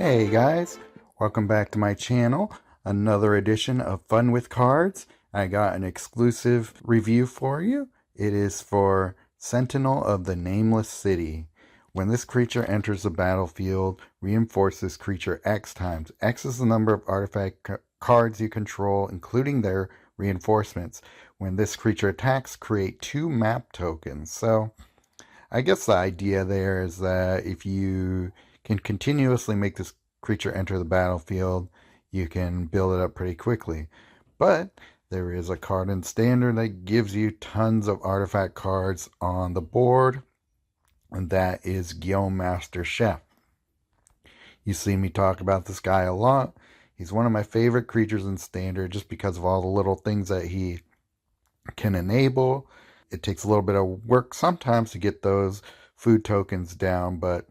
Hey guys, welcome back to my channel. Another edition of Fun with Cards. I got an exclusive review for you. It is for Sentinel of the Nameless City. When this creature enters the battlefield, reinforce this creature X times. X is the number of artifact cards you control, including their reinforcements. When this creature attacks, create 2 map tokens. So, I guess the idea there is that if you can continuously make this creature enter the battlefield, you can build it up pretty quickly. But there is a card in Standard that gives you tons of artifact cards on the board, and that is Gyome Master Chef. You see me talk about this guy a lot. He's one of my favorite creatures in Standard just because of all the little things that he can enable. It takes a little bit of work sometimes to get those food tokens down, but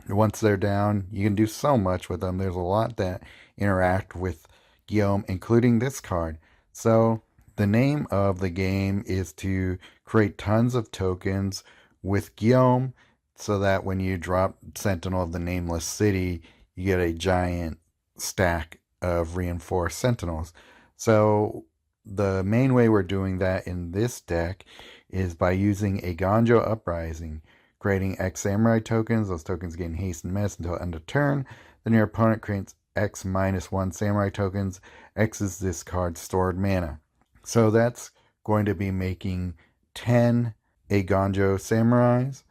once they're down, you can do so much with them. There's a lot that interact with Gyome, including this card. So the name of the game is to create tons of tokens with Gyome so that when you drop Sentinel of the Nameless City, you get a giant stack of reinforced Sentinels. So the main way we're doing that in this deck is by using Eiganjo Uprising, creating X Samurai tokens. Those tokens gain haste and menace until end of turn. Then your opponent creates X -1 Samurai tokens. X is this card's stored mana. So that's going to be making 10 Eiganjo Samurais,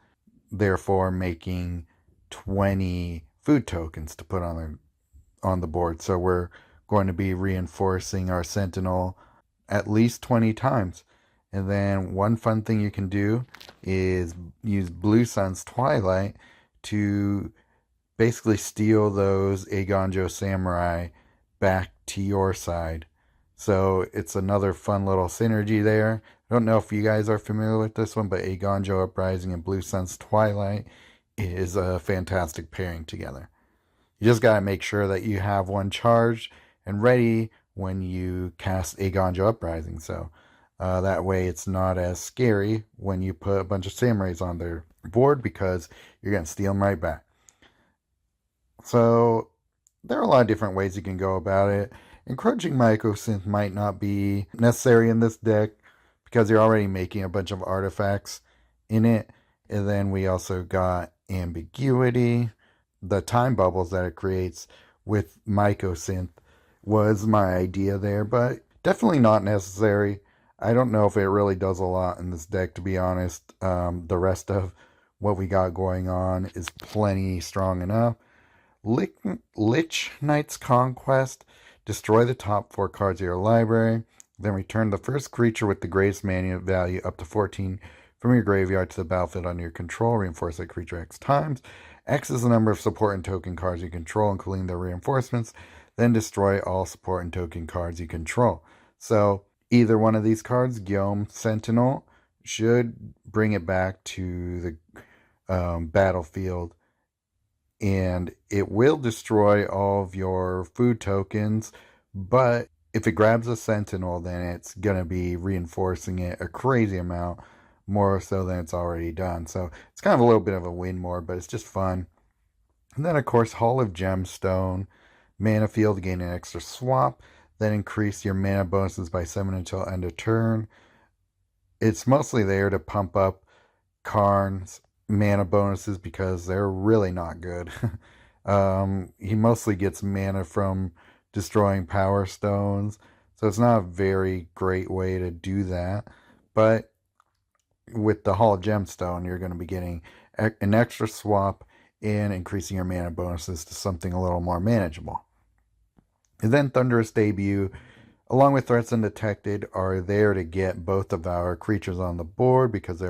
therefore making 20 food tokens to put on the board. So we're going to be reinforcing our Sentinel at least 20 times. And then one fun thing you can do is use Blue Sun's Twilight to basically steal those Eiganjo Samurai back to your side. So it's another fun little synergy there. I don't know if you guys are familiar with this one, but Eiganjo Uprising and Blue Sun's Twilight is a fantastic pairing together. You just got to make sure that you have one charged and ready when you cast Eiganjo Uprising. So that way it's not as scary when you put a bunch of samurais on their board because you're going to steal them right back. So there are a lot of different ways you can go about it. Encroaching Mycosynth might not be necessary in this deck because you're already making a bunch of artifacts in it. And then we also got Ambiguity. The time bubbles that it creates with Mycosynth was my idea there, but definitely not necessary. I don't know if it really does a lot in this deck, to be honest. The rest of what we got going on is plenty strong enough. Lich Knight's Conquest. Destroy the top 4 cards of your library. Then return the first creature with the greatest mana value up to 14 from your graveyard to the battlefield under your control. Reinforce that creature X times. X is the number of support and token cards you control, including their reinforcements. Then destroy all support and token cards you control. So either one of these cards, Gyome, Sentinel, should bring it back to the battlefield. And it will destroy all of your food tokens. But if it grabs a Sentinel, then it's going to be reinforcing it a crazy amount, more so than it's already done. So it's kind of a little bit of a win more, but it's just fun. And then, of course, Hall of Gemstone. Mana field, gain an extra swap. Then increase your mana bonuses by 7 until end of turn. It's mostly there to pump up Karn's mana bonuses because they're really not good. He mostly gets mana from destroying power stones, so it's not a very great way to do that. But with the Hall of Gemstone, you're going to be getting an extra swap and increasing your mana bonuses to something a little more manageable. And then Thunderous Debut, along with Threats Undetected, are there to get both of our creatures on the board because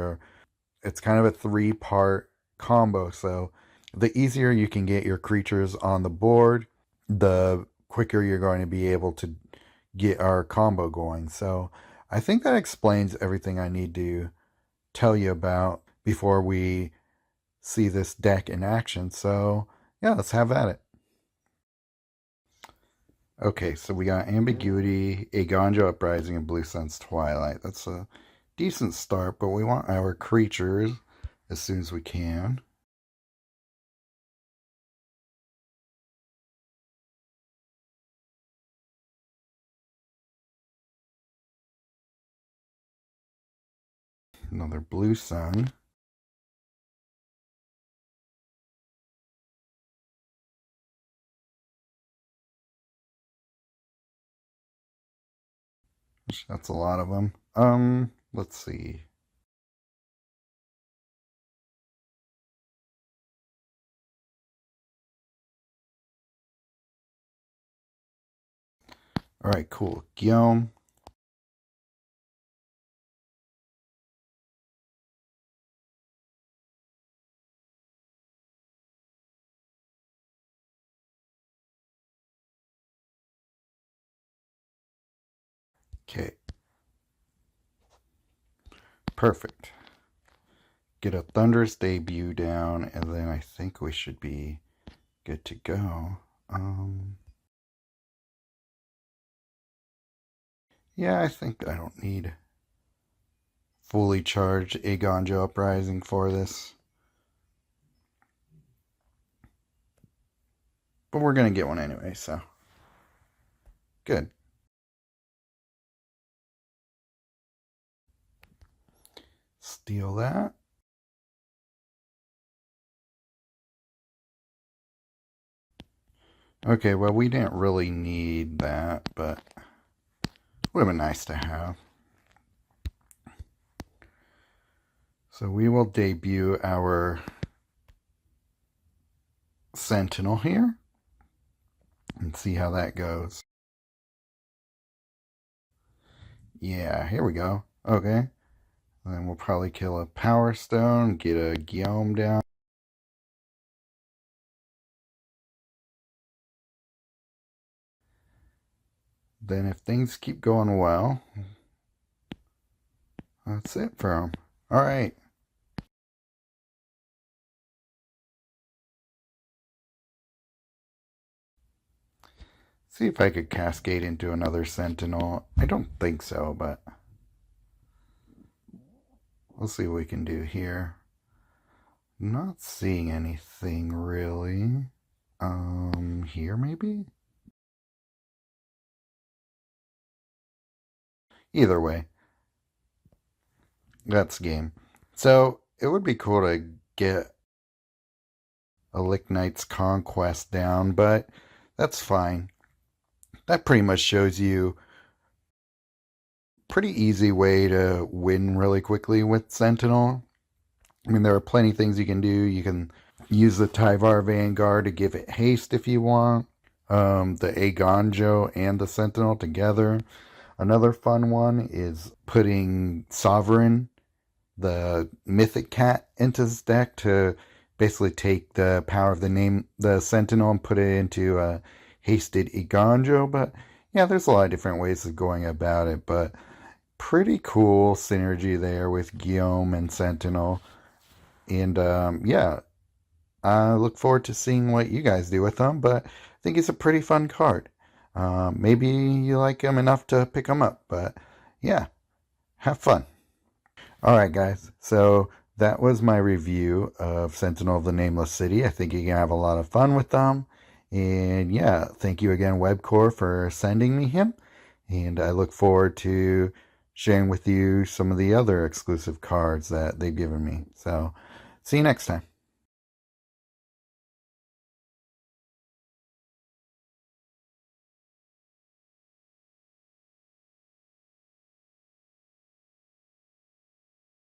it's kind of a 3-part combo. So the easier you can get your creatures on the board, the quicker you're going to be able to get our combo going. So I think that explains everything I need to tell you about before we see this deck in action. So yeah, let's have at it. Okay, so we got Ambiguity, Eiganjo Uprising, and Blue Sun's Twilight. That's a decent start, but we want our creatures as soon as we can. Another blue sun. That's a lot of them. Let's see. All right, cool. Gyome. Okay. Perfect. Get a Thunderous debut down, and then I think we should be good to go. Yeah, I think I don't need fully charged Eiganjo Uprising for this. But we're going to get one anyway, so. Good. Steal that. Okay, well, we didn't really need that, but would have been nice to have. So we will debut our Sentinel here and see how that goes. Yeah, here we go. Okay. Then we'll probably kill a Power Stone, get a Gyome down. Then if things keep going well, that's it for them. All right. See if I could cascade into another Sentinel. I don't think so, but we'll see what we can do here. Not seeing anything really. Here maybe? Either way, that's game. So it would be cool to get a Lick Knight's Conquest down, but that's fine. That pretty much shows you pretty easy way to win really quickly with Sentinel. I mean, there are plenty of things you can do. You can use the Tyvar Vanguard to give it haste if you want. The Eiganjo and the Sentinel together. Another fun one is putting Sovereign, the Mythic Cat, into his deck to basically take the power of the Sentinel and put it into a hasted Eiganjo. But yeah, there's a lot of different ways of going about it, but pretty cool synergy there with Gyome and Sentinel. And yeah, I look forward to seeing what you guys do with them, but I think it's a pretty fun card. Maybe you like him enough to pick him up, but yeah, have fun. Alright guys, so that was my review of Sentinel of the Nameless City. I think you can have a lot of fun with them. And yeah, thank you again, Webcore, for sending me him. And I look forward to sharing with you some of the other exclusive cards that they've given me. So, see you next time.